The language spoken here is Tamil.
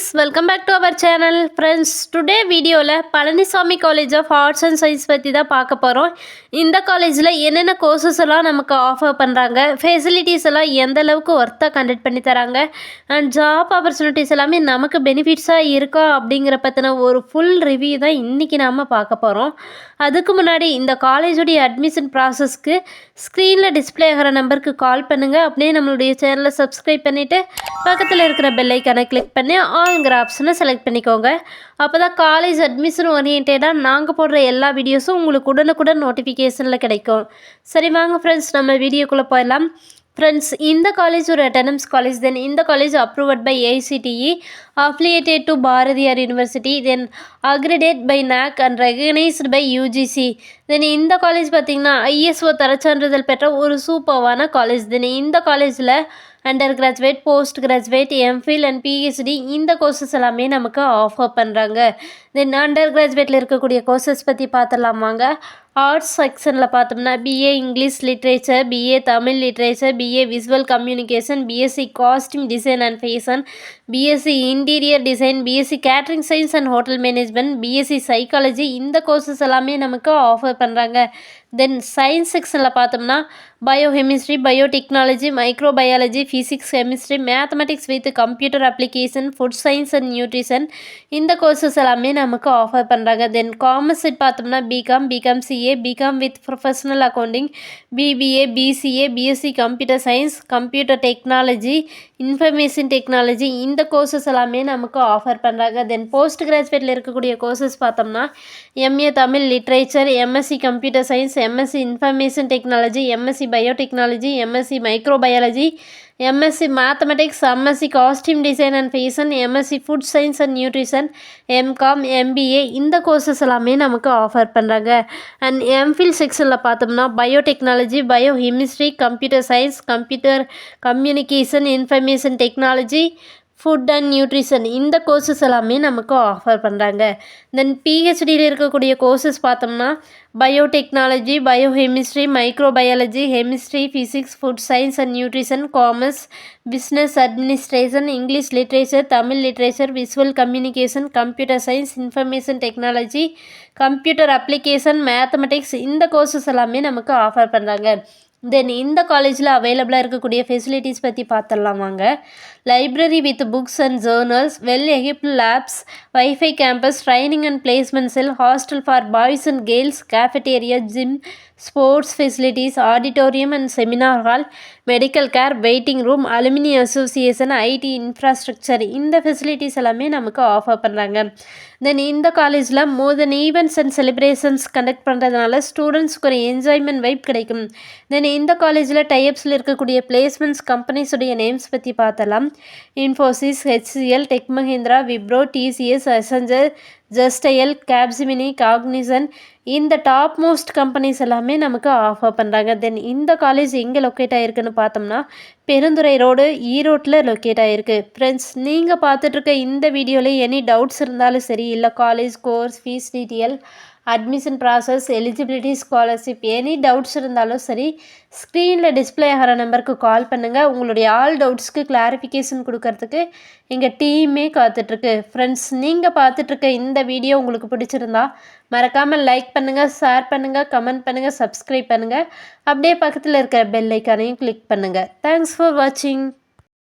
guys, welcome back to our channel. Friends, today வீடியோவில் Palanisamy college of arts and science பற்றி தான் பார்க்க போகிறோம். இந்த காலேஜில் என்னென்ன கோர்சஸ் எல்லாம் நமக்கு ஆஃபர் பண்ணுறாங்க, ஃபெசிலிட்டிஸ் எல்லாம் எந்த அளவுக்கு ஒர்த்தாக கண்டக்ட் பண்ணி தராங்க, அண்ட் ஜாப் ஆப்பர்ச்சுனிட்டிஸ் எல்லாமே நமக்கு பெனிஃபிட்ஸாக இருக்கா அப்படிங்கிற பற்றின ஒரு ஃபுல் ரிவ்யூ தான் இன்றைக்கி நாம் பார்க்க போகிறோம். அதுக்கு முன்னாடி இந்த காலேஜோடைய அட்மிஷன் ப்ராசஸ்க்கு ஸ்க்ரீனில் டிஸ்பிளே ஆகிற நம்பருக்கு கால் பண்ணுங்கள். அப்படியே நம்மளுடைய சேனலை சப்ஸ்கிரைப் பண்ணிவிட்டு பக்கத்தில் இருக்கிற பெல் ஐக்கானை கிளிக் பண்ணி ஆல்ங்கிற ஆப்ஷனை செலக்ட் பண்ணிக்கோங்க. அப்போ தான் காலேஜ் அட்மிஷன் ஓரியன்டாக நாங்கள் போடுற எல்லா வீடியோஸும் உங்களுக்கு உடனுக்குடன் நோட்டிஃபிகேஷனில் கிடைக்கும். சரி வாங்க ஃப்ரெண்ட்ஸ், நம்ம வீடியோக்குள்ளே போயிடலாம். ஃப்ரெண்ட்ஸ், இந்த காலேஜ் ஒரு அட்டானமஸ் காலேஜ். தென் இந்த college approved by AICTE, affiliated to Bharathiar university, then accredited by NAC and recognised by UGC. Then இந்த காலேஜ் பார்த்திங்கன்னா ISO தரச்சான்றிதழ் பெற்ற ஒரு சூப்பர்வான காலேஜ். தென் இந்த காலேஜில் under graduate, post graduate, MPhil and PhD இந்த கோர்சஸ் எல்லாமே நமக்கு ஆஃபர் பண்ணுறாங்க. தென் அண்டர் கிராஜுவேட்டில் இருக்கக்கூடிய கோர்சஸ் பற்றி பார்த்துடலாமாங்க. ஆர்ட்ஸ் செக்ஷனில் பார்த்தோம்னா BA English literature, BA Tamil literature, BA visual communication, BSc costume design and fashion, BSc interior design, BSc catering science and hotel management, BSc psychology இந்த கோர்சஸ் எல்லாமே நமக்கு ஆஃபர் பண்ணுறாங்க. தென் சயின்ஸ் செக்ஷனில் பார்த்தோம்னா biochemistry, biotechnology, microbiology, physics, chemistry, mathematics with computer application, food science and nutrition இந்த கோர்சஸ் எல்லாமே நமக்கு ஆஃபர் பண்ணுறாங்க. தென் காமர்ஸ் சைட் பார்த்தோம்னா BCom, CA, BCom with professional accounting, BBA, BCA, BSc computer science, computer technology, information technology இந்த கோர்சஸ் எல்லாமே நமக்கு ஆஃபர் பண்ணுறாங்க. தென் போஸ்ட் கிராஜுவேட்டில் இருக்கக்கூடிய கோர்சஸ் பார்த்தோம்னா MA Tamil literature, MSc computer science, MSc information technology, MSc biotechnology, MSc microbiology, MSc mathematics, MSc costume design and fashion, MSc food science and nutrition, MCom, MBA இந்த கோர்சஸ் எல்லாமே நமக்கு ஆஃபர் பண்ணுறாங்க. அண்ட் MPhil செக்ஷனில் பார்த்தோம்னா biotechnology, biochemistry, computer science, computer communication, information technology, food and nutrition இந்த கோர்சஸ் எல்லாமே நமக்கு ஆஃபர் பண்ணுறாங்க. தென் PhDயில் இருக்கக்கூடிய கோர்சஸ் பார்த்தோம்னா biotechnology, biochemistry, microbiology, chemistry, physics, food science and nutrition, commerce, business administration, English literature, Tamil literature, visual communication, computer science, information technology, computer application, mathematics இந்த கோர்சஸ் எல்லாமே நமக்கு ஆஃபர் பண்ணுறாங்க. தென் இந்த காலேஜில் அவைலபிளாக இருக்கக்கூடிய ஃபெசிலிட்டிஸ் பற்றி பார்த்துடலாம் வாங்க. Library with books and journals, well equipped labs, wifi campus, training and placement cell, hostel for boys and girls, cafeteria, gym, sports facilities, auditorium and seminar hall, medical care, waiting room, alumni association, IT infrastructure இந்த ஃபெசிலிட்டிஸ் எல்லாமே நமக்கு ஆஃபர் பண்ணுறாங்க. தென் இந்த காலேஜில் more then events and celebrations conduct பண்ணுறதுனால ஸ்டூடெண்ட்ஸ்க்கு ஒரு என்ஜாய்மெண்ட் வைப் கிடைக்கும். தென் இந்த காலேஜில் டைப்ஸில் இருக்கக்கூடிய பிளேஸ்மெண்ட்ஸ் கம்பெனிஸுடைய நேம்ஸ் பற்றி பார்த்தலாம். Infosys, HCL, tech Mahindra, Wipro, TCS, Accenture, Justdial, Capgemini, Cognizant இந்த டாப் மோஸ்ட் கம்பெனிஸ் எல்லாமே நமக்கு ஆஃபர் பண்ணுறாங்க. தென் இந்த காலேஜ் எங்கே லொக்கேட் ஆகிருக்குன்னு பார்த்தோம்னா பெருந்துறை ரோடு, ஈரோட்டில் லொக்கேட் ஆகிருக்கு. ஃப்ரெண்ட்ஸ், நீங்கள் பார்த்துட்ருக்க இந்த வீடியோவில் எனி டவுட்ஸ் இருந்தாலும் சரி, இல்லை college course, fees detail, admission process, eligibility, scholarship any doubts இருந்தாலும் சரி, ஸ்க்ரீனில் டிஸ்பிளே ஆகிற நம்பருக்கு கால் பண்ணுங்கள். உங்களுடைய ஆல் டவுட்ஸ்க்கு கிளாரிஃபிகேஷன் கொடுக்கறதுக்கு எங்கள் டீமே காத்துட்ருக்கு. ஃப்ரெண்ட்ஸ், நீங்கள் பார்த்துட்ருக்க இந்த வீடியோ உங்களுக்கு பிடிச்சிருந்தா மறக்காமல் லைக் பண்ணுங்கள், ஷேர் பண்ணுங்கள், கமெண்ட் பண்ணுங்கள், சப்ஸ்கிரைப் பண்ணுங்கள். அப்படியே பக்கத்தில் இருக்கிற பெல் ஐக்கானையும் கிளிக் பண்ணுங்கள். தேங்க்ஸ் ஃபார் வாட்சிங்.